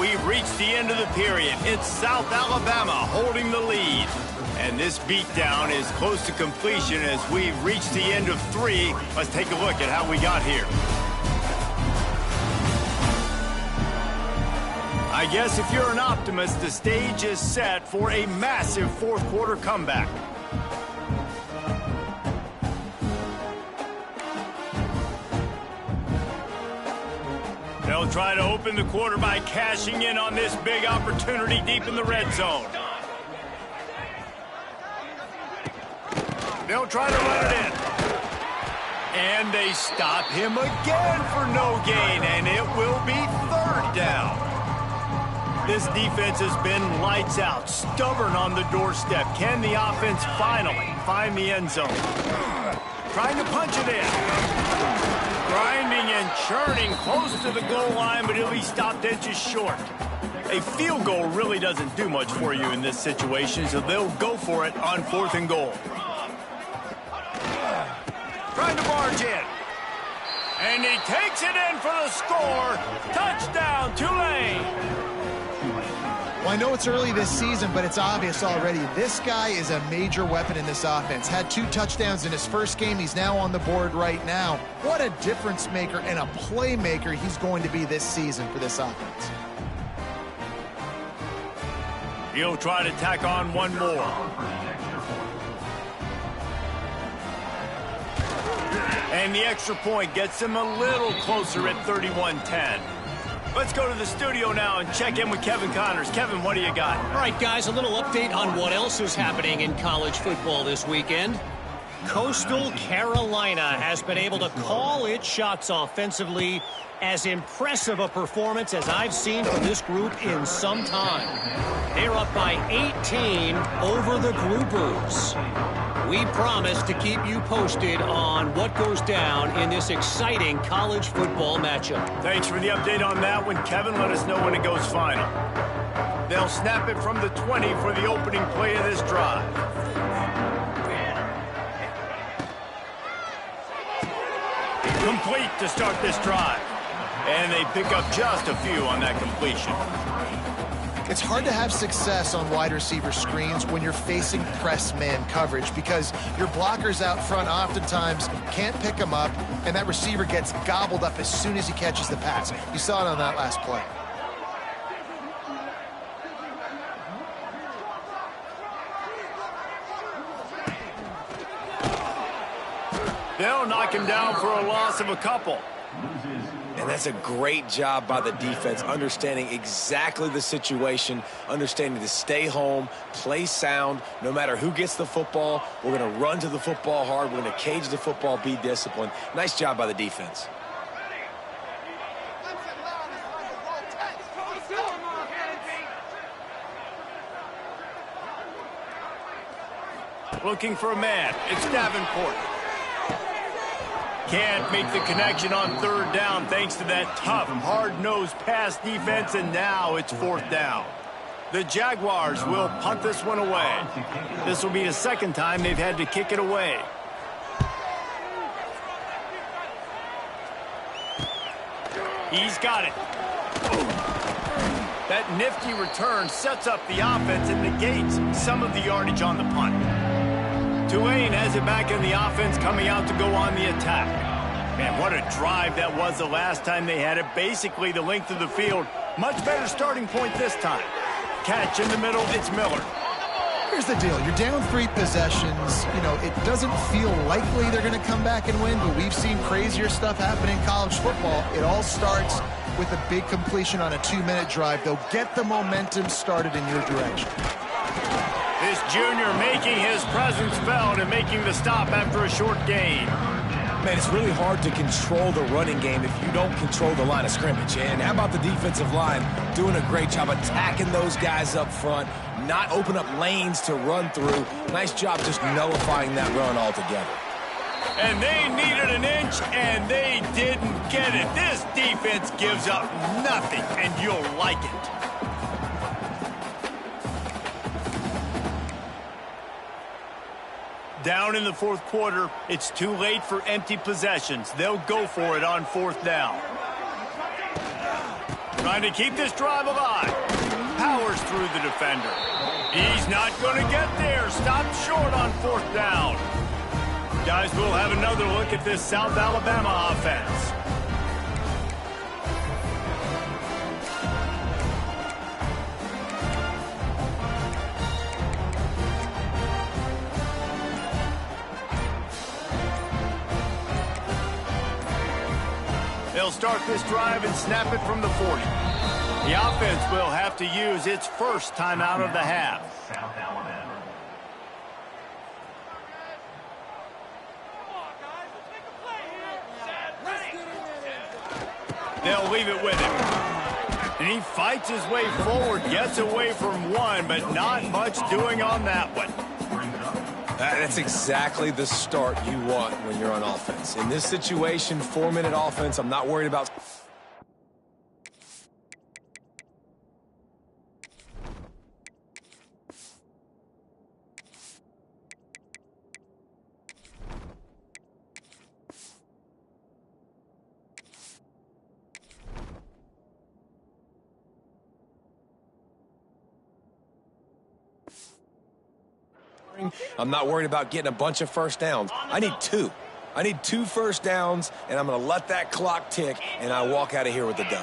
We've reached the end of the period. It's South Alabama holding the lead. And this beatdown is close to completion as we've reached the end of 3. Let's take a look at how we got here. I guess if you're an optimist, the stage is set for a massive fourth quarter comeback. They'll try to open the quarter by cashing in on this big opportunity deep in the red zone. They'll try to run it in. And they stop him again for no gain, and it will be third down. This defense has been lights out, stubborn on the doorstep. Can the offense finally find the end zone? Trying to punch it in. Grinding and churning close to the goal line, but he'll be stopped inches short. A field goal really doesn't do much for you in this situation, so they'll go for it on 4th and goal. Trying to barge in. And he takes it in for the score. Touchdown, Tulane. Well, I know it's early this season, but it's obvious already. This guy is a major weapon in this offense. Had 2 touchdowns in his first game. He's now on the board right now. What a difference maker and a playmaker he's going to be this season for this offense. He'll try to tack on one more. And the extra point gets him a little closer at 31-10. Let's go to the studio now and check in with Kevin Connors. Kevin, what do you got? All right, guys, a little update on what else is happening in college football this weekend. Coastal Carolina has been able to call its shots offensively. As impressive a performance as I've seen from this group in some time. They're up by 18 over the Groupers. We promise to keep you posted on what goes down in this exciting college football matchup. Thanks for the update on that one, Kevin. Let us know when it goes final. They'll snap it from the 20 for the opening play of this drive. Complete to start this drive. And they pick up just a few on that completion. It's hard to have success on wide receiver screens when you're facing press man coverage because your blockers out front oftentimes can't pick them up, and that receiver gets gobbled up as soon as he catches the pass. You saw it on that last play. They'll knock him down for a loss of a couple. And that's a great job by the defense, understanding exactly the situation, understanding to stay home, play sound, no matter who gets the football. We're going to run to the football hard. We're going to cage the football, be disciplined. Nice job by the defense. Looking for a man. It's Davenport. Can't make the connection on 3rd down thanks to that tough, hard-nosed pass defense, and now it's 4th down. The Jaguars will punt this one away. This will be the second time they've had to kick it away. He's got it. That nifty return sets up the offense and negates some of the yardage on the punt. Tulane has it back in the offense, coming out to go on the attack. Man, what a drive that was the last time they had it. Basically the length of the field. Much better starting point this time. Catch in the middle, it's Miller. Here's the deal. You're down 3 possessions. You know, it doesn't feel likely they're going to come back and win, but we've seen crazier stuff happen in college football. It all starts with a big completion on a 2-minute drive. They'll get the momentum started in your direction. This junior making his presence felt and making the stop after a short gain. Man, it's really hard to control the running game if you don't control the line of scrimmage. And how about the defensive line doing a great job attacking those guys up front, not open up lanes to run through. Nice job just nullifying that run altogether. And they needed an inch, and they didn't get it. This defense gives up nothing, and you'll like it. Down in the 4th quarter, it's too late for empty possessions. They'll go for it on 4th down. Trying to keep this drive alive. Powers through the defender. He's not going to get there. Stopped short on 4th down. Guys, we'll have another look at this South Alabama offense. They'll start this drive and snap it from the 40. The offense will have to use its first timeout of the half. They'll leave it with him. And he fights his way forward, gets away from one, but not much doing on that one. That's exactly the start you want when you're on offense. In this situation, 4-minute offense, I'm not worried about... I'm not worried about getting a bunch of first downs. I need 2. I need 2 first downs, and I'm going to let that clock tick, and I walk out of here with a W.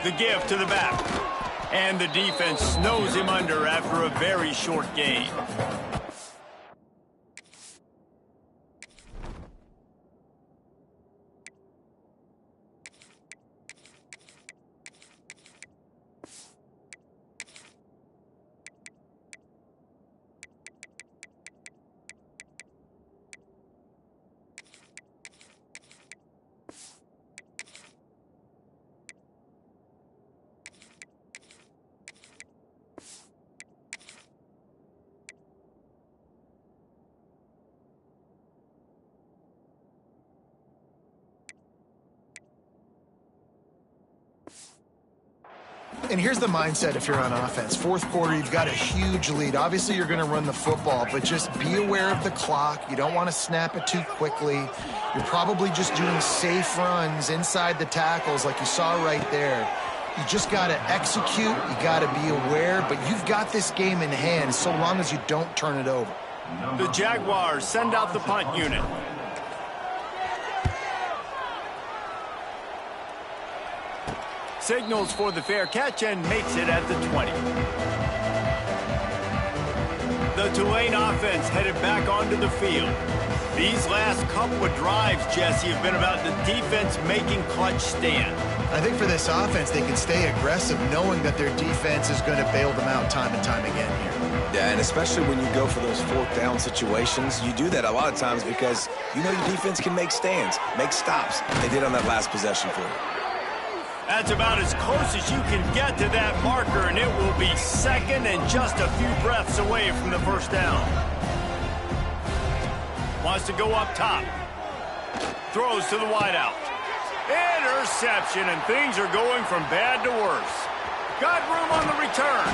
The give to the back. And the defense snows him under after a very short gain. And here's the mindset if you're on offense. Fourth quarter, you've got a huge lead. Obviously, you're going to run the football, but just be aware of the clock. You don't want to snap it too quickly. You're probably just doing safe runs inside the tackles like you saw right there. You just got to execute. You got to be aware, but you've got this game in hand so long as you don't turn it over. The Jaguars send out the punt unit. Signals for the fair catch and makes it at the 20. The Tulane offense headed back onto the field. These last couple of drives, Jesse, have been about the defense making clutch stand. I think for this offense, they can stay aggressive knowing that their defense is going to bail them out time and time again here. Yeah, and especially when you go for those fourth down situations, you do that a lot of times because you know your defense can make stands, make stops. They did on that last possession for you. That's about as close as you can get to that marker, and it will be second and just a few breaths away from the first down. Wants to go up top. Throws to the wideout. Interception, and things are going from bad to worse. Got room on the return.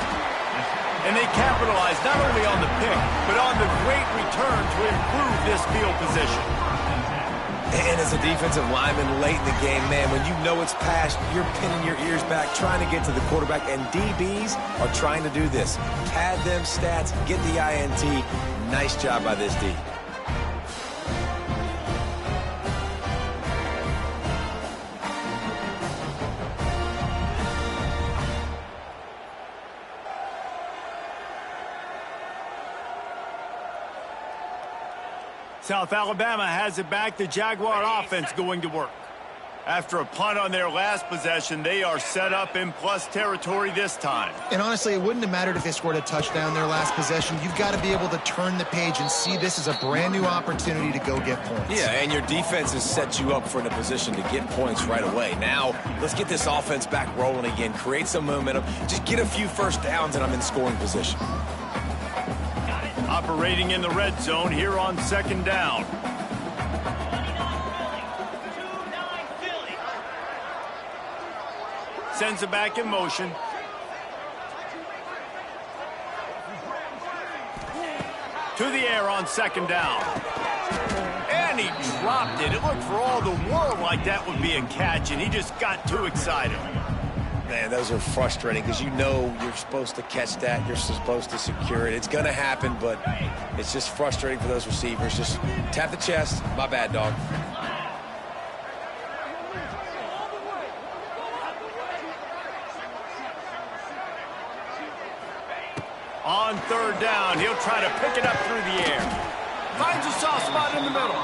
And they capitalize not only on the pick, but on the great return to improve this field position. And as a defensive lineman late in the game, man, when you know it's past, you're pinning your ears back, trying to get to the quarterback, and DBs are trying to do this. Pad them stats, get the INT. Nice job by this D. South Alabama has it back. The Jaguar offense going to work. After a punt on their last possession, they are set up in plus territory this time. And honestly, it wouldn't have mattered if they scored a touchdown their last possession. You've got to be able to turn the page and see this as a brand new opportunity to go get points. Yeah, and your defense has set you up for a position to get points right away. Now, let's get this offense back rolling again, create some momentum, just get a few first downs, and I'm in scoring position. Operating in the red zone here on second down. Sends it back in motion. To the air on second down. And he dropped it. It looked for all the world like that would be a catch, and he just got too excited. Man, those are frustrating because you know you're supposed to catch that. You're supposed to secure it. It's going to happen, but it's just frustrating for those receivers. Just tap the chest. My bad, dog. On third down, he'll try to pick it up through the air. Finds a soft spot in the middle.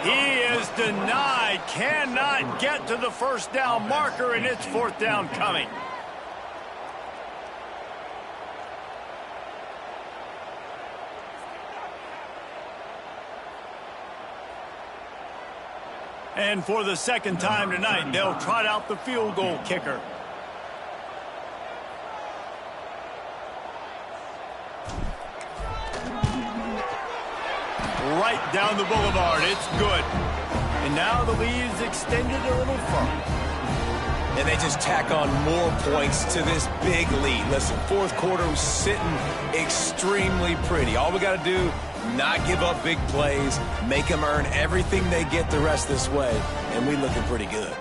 He is denied, cannot get to the first down marker, and it's fourth down coming. And for the second time tonight, they'll trot out the field goal kicker. Right down the boulevard. It's good. And now the lead is extended a little further. And they just tack on more points to this big lead. Listen, fourth quarter was sitting extremely pretty. All we got to do, not give up big plays, make them earn everything they get the rest this way, and we looking pretty good.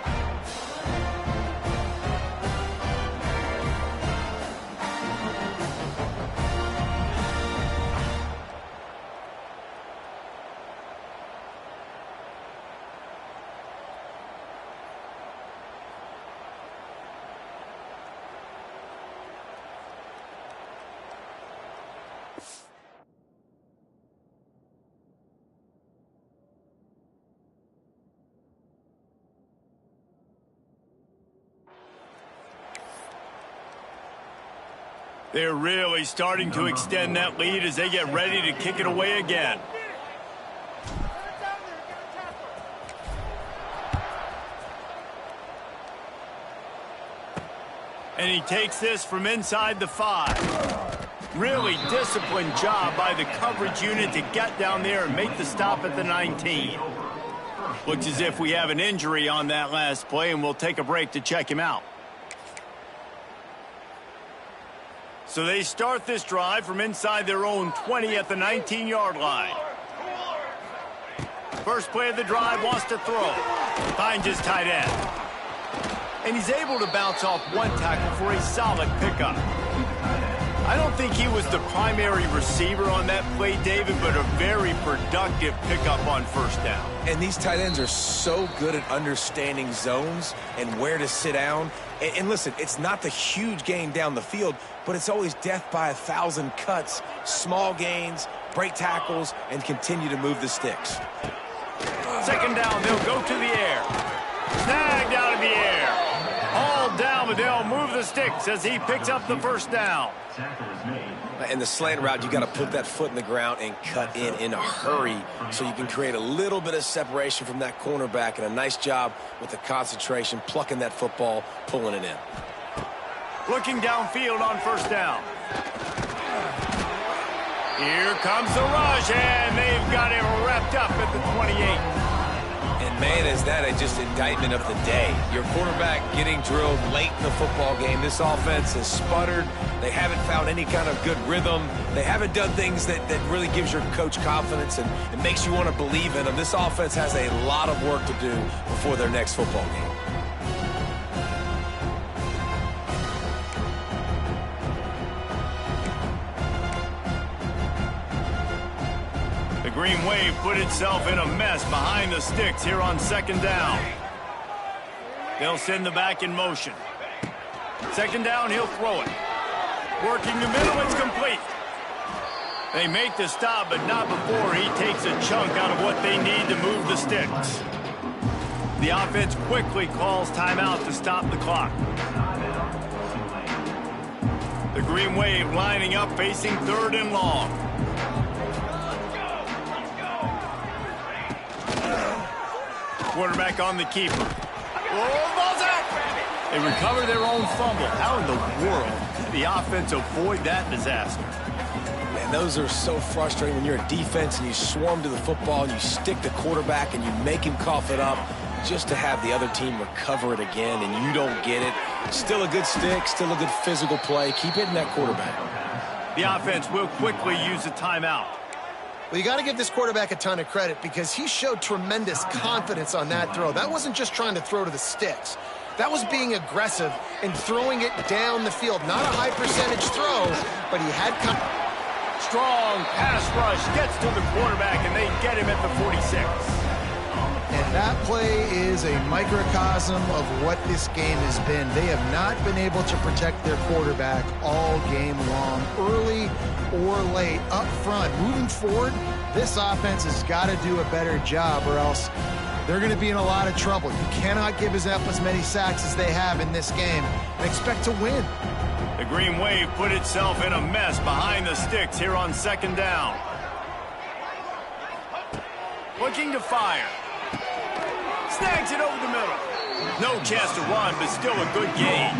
They're really starting to extend that lead as they get ready to kick it away again. And he takes this from inside the 5. Really disciplined job by the coverage unit to get down there and make the stop at the 19. Looks as if we have an injury on that last play, and we'll take a break to check him out. So they start this drive from inside their own 20 at the 19-yard line. First play of the drive, wants to throw. Finds his tight end. And he's able to bounce off one tackle for a solid pickup. I don't think he was the primary receiver on that play, David, but a very productive pickup on first down. And these tight ends are so good at understanding zones and where to sit down. And listen, it's not the huge gain down the field, but it's always death by 1,000 cuts, small gains, break tackles, and continue to move the sticks. Second down, they'll go to the air. Snagged out of the air. All down, but they'll move the sticks as he picks up the first down. In the slant route, you got to put that foot in the ground and cut in a hurry so you can create a little bit of separation from that cornerback, and a nice job with the concentration, plucking that football, pulling it in. Looking downfield on first down. Here comes the rush, and they've got him wrapped up at the 28. And, man, is that just indictment of the day. Your quarterback getting drilled late in the football game. This offense has sputtered. They haven't found any kind of good rhythm. They haven't done things that really gives your coach confidence and it makes you want to believe in them. This offense has a lot of work to do before their next football game. Green Wave put itself in a mess behind the sticks here on second down. They'll send the back in motion. Second down, he'll throw it. Working the middle, it's complete. They make the stop, but not before he takes a chunk out of what they need to move the sticks. The offense quickly calls timeout to stop the clock. The Green Wave lining up, facing third and long. Quarterback on the keeper. Oh, ball's out! They recover their own fumble. How in the world did the offense avoid that disaster? Man, those are so frustrating when you're a defense and you swarm to the football and you stick the quarterback and you make him cough it up just to have the other team recover it again and you don't get it. Still a good stick, still a good physical play. Keep hitting that quarterback. The offense will quickly use a timeout. Well, you got to give this quarterback a ton of credit because he showed tremendous confidence on that throw. That wasn't just trying to throw to the sticks. That was being aggressive and throwing it down the field. Not a high percentage throw, but he had come. Strong pass rush gets to the quarterback, and they get him at the 46. And that play is a microcosm of what this game has been. They have not been able to protect their quarterback all game long, early or late, up front. Moving forward, this offense has got to do a better job or else they're going to be in a lot of trouble. You cannot give us up as many sacks as they have in this game and expect to win. The Green Wave put itself in a mess behind the sticks here on second down. Looking to fire. Snags it over the middle. No chance to run, but still a good gain.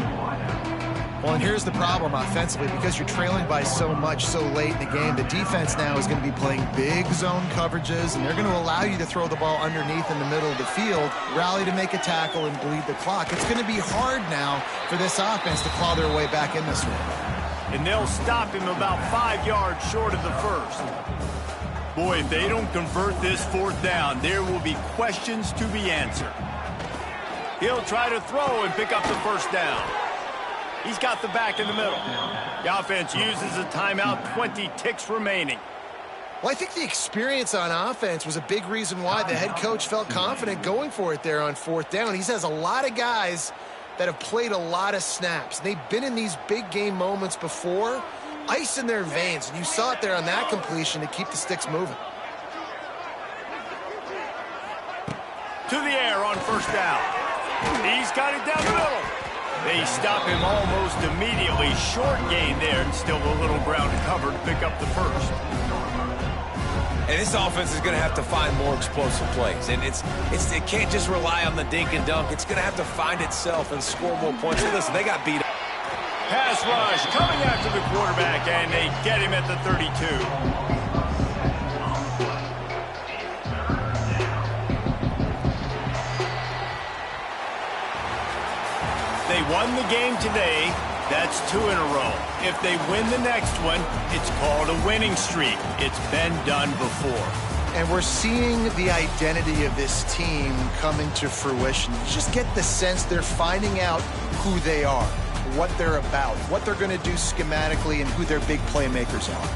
Well, and here's the problem offensively. Because you're trailing by so much so late in the game, the defense now is going to be playing big zone coverages, and they're going to allow you to throw the ball underneath in the middle of the field, rally to make a tackle, and bleed the clock. It's going to be hard now for this offense to claw their way back in this one. And they'll stop him about 5 yards short of the first. Boy, if they don't convert this fourth down, there will be questions to be answered. He'll try to throw and pick up the first down. He's got the back in the middle. The offense uses a timeout, 20 ticks remaining. Well, I think the experience on offense was a big reason why the head coach felt confident going for it there on fourth down. He has a lot of guys that have played a lot of snaps. They've been in these big game moments before. Ice in their veins, and you saw it there on that completion to keep the sticks moving. To the air on first down. He's got it down the middle. They stop him almost immediately. Short gain there, and still a little ground covered to pick up the first. And this offense is going to have to find more explosive plays. And it can't just rely on the dink and dunk. It's going to have to find itself and score more points. And listen, they got beat up. Pass rush coming after the quarterback, and they get him at the 32. They won the game today. That's 2 in a row. If they win the next one, it's called a winning streak. It's been done before. And we're seeing the identity of this team coming to fruition. You just get the sense they're finding out who they are, what they're about, what they're going to do schematically, and who their big playmakers are.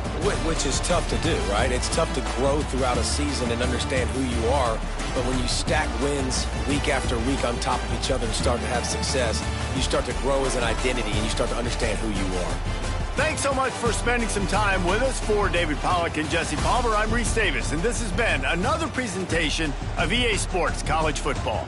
Which is tough to do, right? It's tough to grow throughout a season and understand who you are. But when you stack wins week after week on top of each other and start to have success, you start to grow as an identity and you start to understand who you are. Thanks so much for spending some time with us. For David Pollack and Jesse Palmer, I'm Reese Davis, and this has been another presentation of EA Sports College Football.